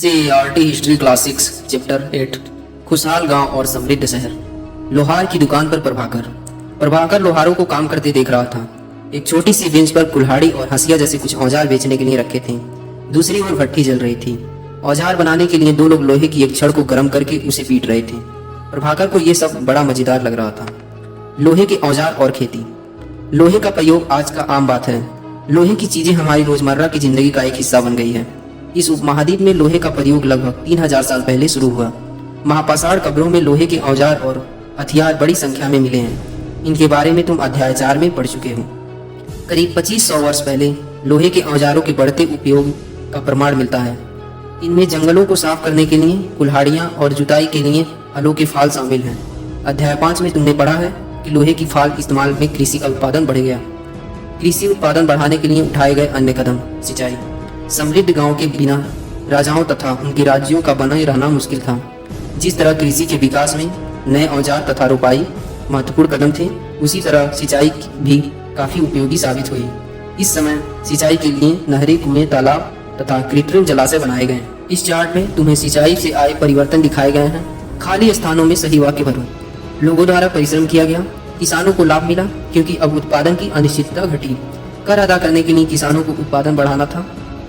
CERT history classics chapter 8 खुशहाल गांव और समृद्ध शहर। लोहार की दुकान पर प्रभाकर लोहारों को काम करते देख रहा था। एक छोटी सी बेंच पर कुल्हाड़ी और हंसिया जैसे कुछ औजार बेचने के लिए रखे थे। दूसरी ओर भट्ठी जल रही थी। औजार बनाने के लिए दो लोग लोहे की एक छड़ को गर्म करके उसे पीट रहे थे। प्रभाकर को यह सब बड़ा मजेदार लग रहा था। लोहे के औजार और खेती। लोहे का प्रयोग आज का आम बात है। लोहे की चीजें हमारी रोजमर्रा की जिंदगी का एक हिस्सा बन गई है। इस उपमहाद्वीप में लोहे का प्रयोग लगभग 3000 साल पहले शुरू हुआ। महापाषाण कब्रों में लोहे के औजार और हथियार बड़ी संख्या में मिले हैं। इनके बारे में तुम अध्याय 4 में पढ़ चुके हो। करीब 2500 वर्ष पहले लोहे के औजारों के बढ़ते उपयोग का प्रमाण मिलता है। इनमें जंगलों को साफ करने के लिए कुल्हाड़ियां और जुताई के लिए हलों के फाल शामिल हैं। अध्याय 5 में तुमने पढ़ा है कि लोहे की फाल इस्तेमाल में कृषि का उत्पादन बढ़ गया। कृषि उत्पादन बढ़ाने के लिए उठाए गए अन्य कदम। सिंचाई। समृद्ध गांव के बिना राजाओं तथा उनके राज्यों का बना रहना मुश्किल था। जिस तरह कृषि के विकास में नए औजार तथा रोपाई महत्वपूर्ण कदम थे, उसी तरह सिंचाई भी काफी उपयोगी साबित हुई। इस समय सिंचाई के लिए नहरें, कुएं, तालाब तथा कृत्रिम जलाशय बनाए गए। इस चार्ट में तुम्हें सिंचाई से आए परिवर्तन दिखाए गए हैं। खाली स्थानों में सही वाक्य भरो। लोगों द्वारा परिश्रम किया गया। किसानों को लाभ मिला क्योंकि अब उत्पादन की अनिश्चितता घटी। कर अदा करने के लिए किसानों को उत्पादन बढ़ाना था।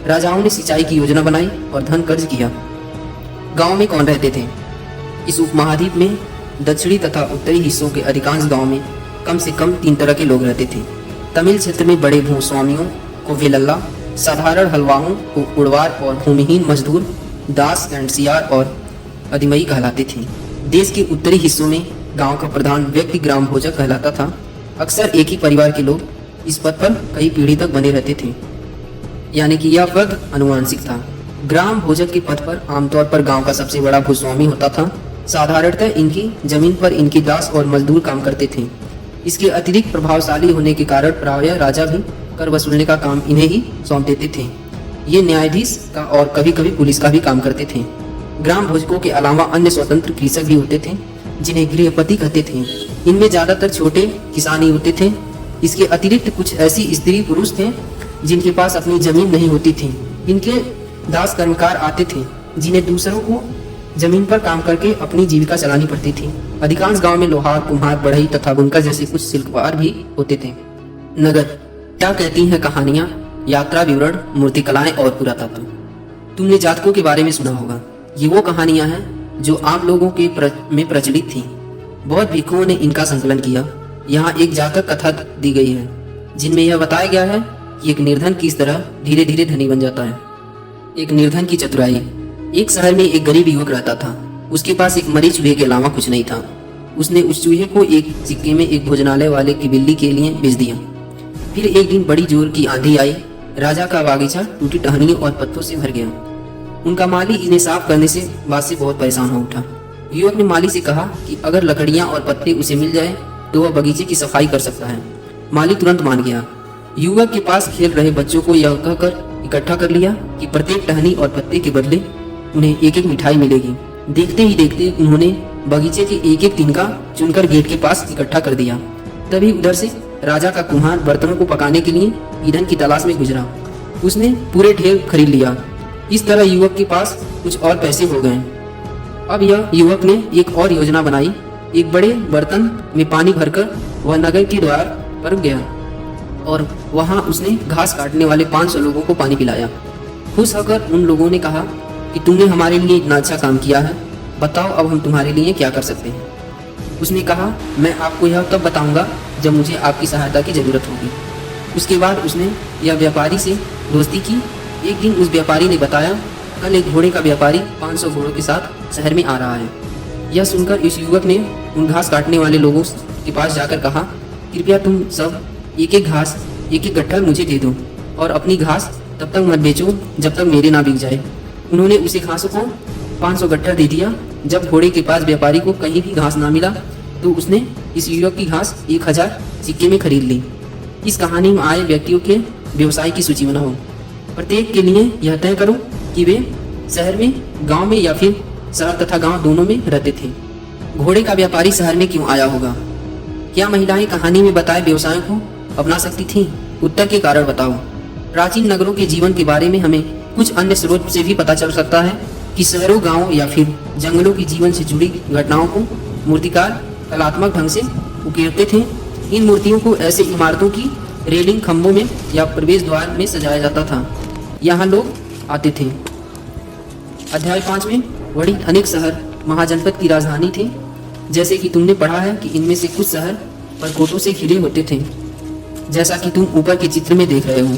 राजाओं ने सिंचाई की योजना बनाई और धन कर्ज किया। गांव में कौन रहते थे? इस उपमहाद्वीप में दक्षिणी तथा उत्तरी हिस्सों के अधिकांश गांव में कम से कम 3 तरह के लोग रहते थे। तमिल क्षेत्र में बड़े भूस्वामियों को वेलल्ला, साधारण हलवाओं को उड़वार और भूमिहीन मजदूर दास एंड सियार और अदिमई कहलाते थे। देश के उत्तरी हिस्सों में गांव का प्रधान व्यक्ति ग्राम भोजक कहलाता था। अक्सर एक ही परिवार के लोग इस पद पर कई पीढ़ी तक बने रहते थे, यानी कि यह पद अनुवांशिक था। ग्राम भोजक के पद पर आमतौर पर गांव का सबसे बड़ा भूस्वामी होता था। साधारणतः इनकी जमीन पर इनके दास और मजदूर काम करते थे। इसके अतिरिक्त प्रभावशाली होने के कारण प्रायः राजा भी कर वसूलने का काम इन्हें ही सौंप देते थे। ये न्यायाधीश का और कभी कभी पुलिस का भी काम करते थे। ग्राम भोजकों के अलावा अन्य स्वतंत्र कृषक भी होते थे जिन्हें गृहपति कहते थे। इनमें ज्यादातर छोटे किसान ही होते थे। इसके अतिरिक्त कुछ ऐसी स्त्री पुरुष थे जिनके पास अपनी जमीन नहीं होती थी। इनके दास कर्मकार आते थे जिन्हें दूसरों को जमीन पर काम करके अपनी जीविका चलानी पड़ती थी। अधिकांश गांव में लोहार, कुम्हार, बढ़ई तथा बुनकर जैसे कुछ शिल्पकार भी होते थे। नगर। क्या कहती हैं कहानियां, यात्रा विवरण, मूर्तिकलाएं और पुरातत्व। तुमने जातकों के बारे में सुना होगा। ये वो कहानियां हैं जो आप लोगों के में प्रचलित थी। बहुत भिक्षुओं ने इनका संकलन किया। यहाँ एक जातक कथा दी गई है जिनमें यह बताया गया है कि एक निर्धन किस तरह धीरे धीरे धनी बन जाता है। एक निर्धन की चतुराई। एक शहर में एक गरीब युवक रहता था। उसके पास एक मरे चूहे के अलावा कुछ नहीं था। उसने उस चूहे को एक सिक्के में एक भोजनालय वाले की बिल्ली के लिए बेच दिया। फिर एक दिन बड़ी जोर की आंधी आई। राजा का बागीचा टूटी टहनियों और पत्तों से भर गया। उनका माली इन्हें साफ करने से बात से बहुत परेशान हो उठा। युवक ने माली से कहा कि अगर लकड़ियां और पत्ते उसे मिल जाए तो वह बगीचे की सफाई कर सकता है। माली तुरंत मान गया। युवक के पास खेल रहे बच्चों को यह कहकर इकट्ठा कर लिया कि प्रत्येक टहनी और पत्ते के बदले उन्हें एक एक मिठाई मिलेगी। देखते ही देखते उन्होंने बगीचे के एक एक तिनका चुनकर गेट के पास इकट्ठा कर दिया। तभी उधर से राजा का कुम्हार बर्तनों को पकाने के लिए ईंधन की तलाश में गुजरा। उसने पूरे ढेर खरीद लिया। इस तरह युवक के पास कुछ और पैसे हो गए। अब यह युवक ने एक और योजना बनाई। एक बड़े बर्तन में पानी भरकर वह नगर के द्वार पर गया और वहां उसने घास काटने वाले 500 लोगों को पानी पिलाया। खुश होकर उन लोगों ने कहा कि तुमने हमारे लिए इतना अच्छा काम किया है, बताओ अब हम तुम्हारे लिए क्या कर सकते हैं। उसने कहा, मैं आपको यह तब बताऊंगा जब मुझे आपकी सहायता की जरूरत होगी। उसके बाद उसने यह व्यापारी से दोस्ती की। एक दिन उस व्यापारी ने बताया, कल एक घोड़े का व्यापारी 500 घोड़ों के साथ शहर में आ रहा है। यह सुनकर इस युवक ने उन घास काटने वाले लोगों के पास जाकर कहा, कृपया तुम सब एक एक घास, एक एक गट्ठर मुझे दे दो और अपनी घास तब तक मत बेचो जब तक मेरे ना बिक जाए। उन्होंने उसे घासों को 500 गट्ठर दे दिया। जब घोड़े के पास व्यापारी को कहीं भी घास ना मिला तो उसने इस युवक की घास 1000 सिक्के में खरीद ली। इस कहानी में आए व्यक्तियों के व्यवसाय की सूची बनाओ। प्रत्येक के लिए यह तय करो कि वे शहर में, गांव में या फिर शहर तथा गांव दोनों में रहते थे। घोड़े का व्यापारी शहर में क्यों आया होगा? क्या महिलाएं कहानी में बताए व्यवसायों को अपना सकती थीं? उत्तर के कारण बताओ। प्राचीन नगरों के जीवन के बारे में हमें कुछ अन्य स्रोत से भी पता चल सकता है। कि शहरों, गांवों या फिर जंगलों की जीवन से जुड़ी घटनाओं को मूर्तिकार कलात्मक ढंग से उकेरते थे। इन मूर्तियों को ऐसे इमारतों की रेलिंग, खंभों में या प्रवेश द्वार में सजाया जाता था। यहाँ लोग आते थे। अध्याय 5 में वर्णित अनेक शहर महाजनपद की राजधानी थे। जैसे कि तुमने पढ़ा है कि इनमें से कुछ शहर परकोटों से घिरे होते थे, जैसा कि तुम ऊपर के चित्र में देख रहे हो।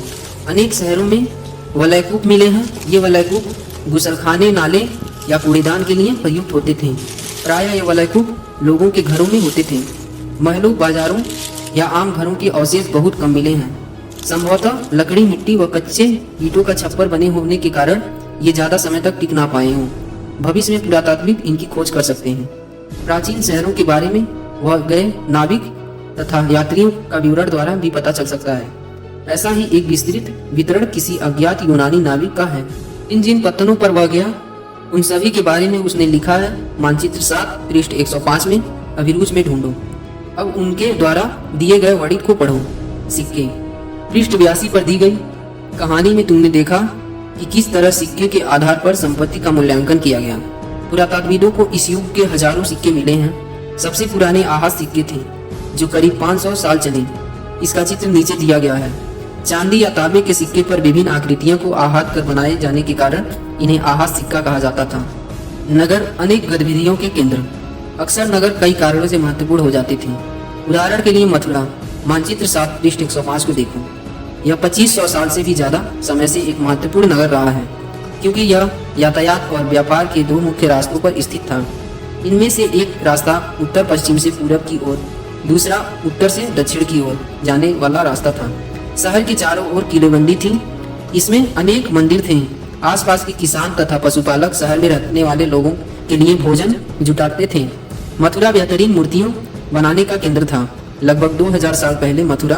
अनेक शहरों में वलयकूप मिले हैं। ये वलयकूप गुसलखाने, नाले या कूड़ेदान के लिए प्रयुक्त होते थे। प्रायः ये वलयकूप लोगों के घरों में होते थे। महलों, बाजारों या आम घरों के अवशेष बहुत कम मिले हैं। संभवतः लकड़ी, मिट्टी व कच्चे ईंटों का छप्पर बने होने के कारण ये ज़्यादा समय तक टिक ना पाए हों। भविष्य में पुरातात्विक इनकी खोज कर सकते हैं। प्राचीन शहरों के बारे में वह गए नाविक तथा यात्रियों का विवरण द्वारा भी पता चल सकता है। ऐसा ही एक विस्तृत वितरण किसी अज्ञात यूनानी नाविक का है। इन जिन पत्तनों पर वह गया उन सभी के बारे में उसने लिखा है। मानचित्र 7 पृष्ठ 105 में अभिरुच में ढूंढो। अब उनके द्वारा दिए गए वर्णित को पढ़ो। सिक्के। पृष्ठ 82 पर दी गई कहानी में तुमने देखा कि किस तरह सिक्के के आधार पर संपत्ति का मूल्यांकन किया गया। पुरातत्वविदों को इस युग के हजारों सिक्के मिले हैं। सबसे पुराने आहत सिक्के थे जो करीब 500 साल चले। इसका चित्र नीचे दिया गया है। चांदी या तांबे के सिक्के पर विभिन्न आकृतियों को आहत कर बनाए जाने के कारण इन्हें आहत सिक्का कहा जाता था। नगर अनेक गतिविधियों के केंद्र। अक्सर नगर कई कारणों से महत्वपूर्ण हो जाते थे। उदाहरण के लिए मथुरा। मानचित्र 7 पृष्ठ 105 को देखो। यह 2500 साल से भी ज्यादा समय से एक महत्वपूर्ण नगर रहा है, क्योंकि यह यातायात और व्यापार के दो मुख्य रास्तों पर स्थित था। इनमें से एक रास्ता उत्तर पश्चिम से पूरब की ओर, दूसरा उत्तर से दक्षिण की ओर जाने वाला रास्ता था। शहर के चारों ओर किलेबंदी थी। इसमें अनेक मंदिर थे। आसपास के किसान तथा पशुपालक शहर में रहने वाले लोगों के लिए भोजन जुटाते थे। मथुरा बेहतरीन मूर्तियों बनाने का केंद्र था। लगभग 2000 साल पहले मथुरा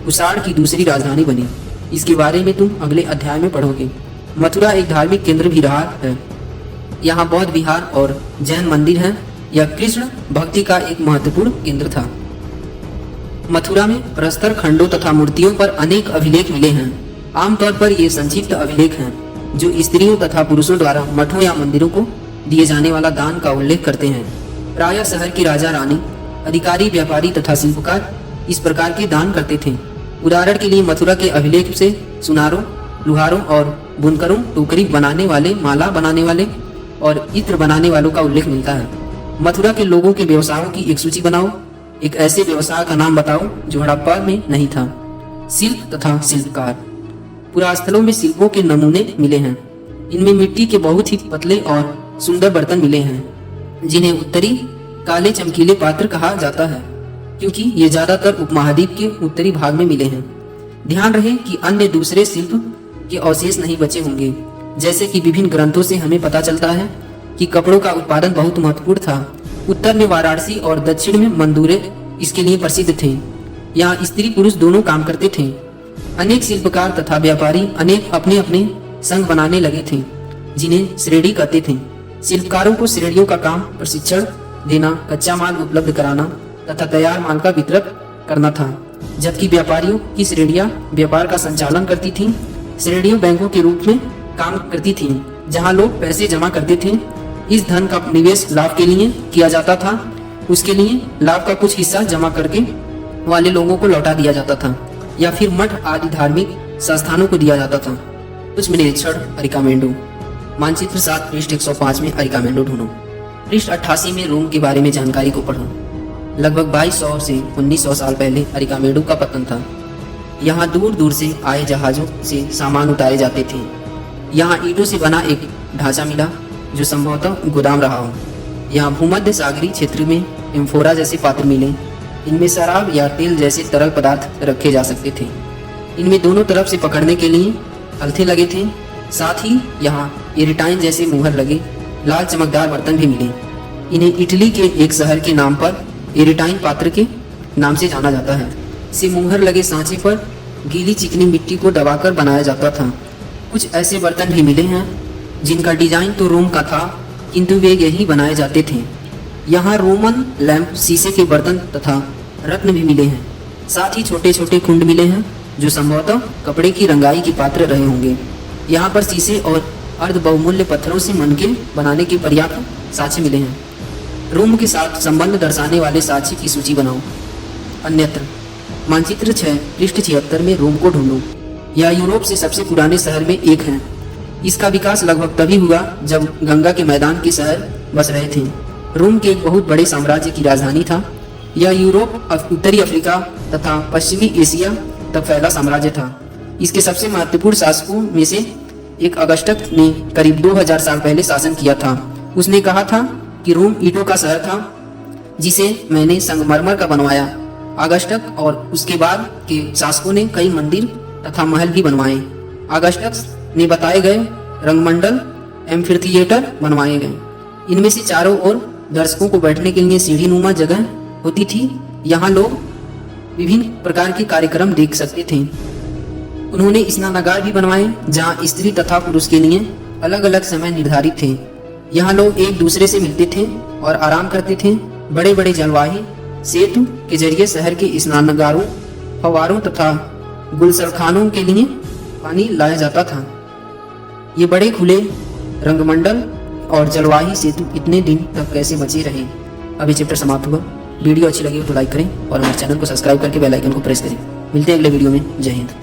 कुषाण की दूसरी राजधानी बनी। इसके बारे में तुम अगले अध्याय में पढ़ोगे। मथुरा एक धार्मिक केंद्र भी रहा है। यहाँ बौद्ध विहार और जैन मंदिर हैं। यह कृष्ण भक्ति का एक महत्वपूर्ण केंद्र था। मथुरा में प्रस्तर खंडों तथा मूर्तियों पर अनेक अभिलेख मिले हैं। आमतौर पर ये संक्षिप्त अभिलेख हैं जो स्त्रियों तथा पुरुषों द्वारा मठों या मंदिरों को दिए जाने वाला दान का उल्लेख करते हैं। प्रायः शहर के राजा, रानी, अधिकारी, व्यापारी तथा शिल्पकार इस प्रकार के दान करते थे। उदाहरण के लिए मथुरा के अभिलेख से सुनारों, लुहारों और बुनकरों, टोकरी बनाने वाले, माला बनाने वाले और इत्र बनाने वालों का उल्लेख मिलता है। मथुरा के लोगों के व्यवसायों की एक सूची बनाओ। एक ऐसे व्यवसाय का नाम बताओ जो हड़प्पा में नहीं था। शिल्प तथा शिल्पकार। पुरास्थलों में शिल्पों के नमूने मिले हैं। इनमें मिट्टी के बहुत ही पतले और सुंदर बर्तन मिले हैं, जिन्हें उत्तरी काले चमकीले पात्र कहा जाता है, क्योंकि ये ज्यादातर उपमहाद्वीप के उत्तरी भाग में मिले हैं। ध्यान रहे कि अन्य दूसरे शिल्प के अवशेष नहीं बचे होंगे। जैसे कि विभिन्न ग्रंथों से हमें पता चलता है कि कपड़ों का उत्पादन बहुत महत्वपूर्ण था। उत्तर में वाराणसी और दक्षिण में मंदुरे इसके लिए प्रसिद्ध थे। यहाँ स्त्री पुरुष दोनों काम करते थे। अनेक शिल्पकार तथा व्यापारी अनेक अपने अपने संघ बनाने लगे थे, जिन्हें श्रेणी कहते थे। शिल्पकारों को श्रेणियों का काम प्रशिक्षण देना, कच्चा माल उपलब्ध कराना तथा तैयार माल का वितरण करना था, जबकि व्यापारियों की श्रेणियां व्यापार का संचालन करती थीं। श्रेणियों बैंकों के रूप में काम करती थीं, जहां लोग पैसे जमा करते थे। इस धन का निवेश लाभ के लिए किया जाता था। उसके लिए लाभ का कुछ हिस्सा जमा करके वाले लोगों को लौटा दिया जाता था या फिर मठ आदि धार्मिक संस्थानों को दिया जाता था। कुछ निरीक्षण अरिकामेंडो। मानचित्र 7 पृष्ठ 105 में अरिकामेंडो ढूंढो। पृष्ठ 88 में रोम के बारे में जानकारी को पढ़ो। लगभग 2200 से 1900 साल पहले अरिकामेंडो का पतन था। यहाँ दूर दूर से आए जहाजों से सामान उतारे जाते थे। यहाँ ईंटों से बना एक ढांचा मिला जो संभवतः गोदाम रहा हो। यहाँ भूमध्य सागरीय क्षेत्र में एम्फोरा जैसे पात्र मिले। इनमें शराब या तेल जैसे तरल पदार्थ रखे जा सकते थे। इनमें दोनों तरफ से पकड़ने के लिए हल्थे लगे थे। साथ ही यहाँ एरिटाइन जैसे मुहर लगे लाल चमकदार बर्तन भी मिले। इन्हें इटली के एक शहर के नाम पर एरिटाइन पात्र के नाम से जाना जाता है। इसे मुहर लगे सांचे पर गीली चिकनी मिट्टी को दबाकर बनाया जाता था। कुछ ऐसे बर्तन भी मिले हैं जिनका डिजाइन तो रोम का था, किंतु वे यही बनाए जाते थे। यहाँ रोमन लैंप, शीशे के बर्तन तथा रत्न भी मिले हैं। साथ ही छोटे छोटे कुंड मिले हैं जो संभवतः कपड़े की रंगाई के पात्र रहे होंगे। यहाँ पर शीशे और अर्ध बहुमूल्य पत्थरों से मनके बनाने के पर्याप्त साक्ष्य मिले हैं। रोम के साथ संबंध दर्शाने वाले साक्ष्य की सूची बनाओ। अन्यत्र मानचित्र 6 पृष्ठ 76 में रोम को ढूंढो। यह यूरोप से सबसे पुराने शहर में एक है। इसका विकास लगभग तभी हुआ जब गंगा के मैदान के शहर बस रहे थे। रोम के एक बहुत बड़े साम्राज्य की राजधानी था। यह यूरोप, उत्तरी अफ्रीका तथा पश्चिमी एशिया तक फैला साम्राज्य था। इसके सबसे महत्वपूर्ण शासकों में से एक अगस्टस ने करीब 2000 साल पहले शासन किया था। उसने कहा था कि रोम ईंटों का शहर था जिसे मैंने संगमरमर का बनवाया। अगस्टस और उसके बाद के शासकों ने कई मंदिर तथा महल भी बनवाए। अगस्टस ने बताए गए रंगमंडल, एम्फीथिएटर बनवाए गए। इनमें से चारों ओर दर्शकों को बैठने के लिए सीढ़ी नुमा जगह होती थी। यहाँ लोग विभिन्न प्रकार के कार्यक्रम देख सकते थे। उन्होंने स्नानागार भी बनवाए जहाँ स्त्री तथा पुरुष के लिए अलग अलग समय निर्धारित थे। यहाँ लोग एक दूसरे से मिलते थे और आराम करते थे। बड़े बड़े जलवाही सेतु के जरिए शहर के स्नानागारों, फव्वारों तथा गुलशखानों के लिए पानी लाया जाता था। ये बड़े खुले रंगमंडल और जलवाही सेतु इतने दिन तक कैसे बचे रहे। अभी चैप्टर समाप्त हुआ। वीडियो अच्छी लगी हो तो लाइक करें और हमारे चैनल को सब्सक्राइब करके बेल आइकन को प्रेस करें। मिलते हैं अगले वीडियो में। जय हिंद।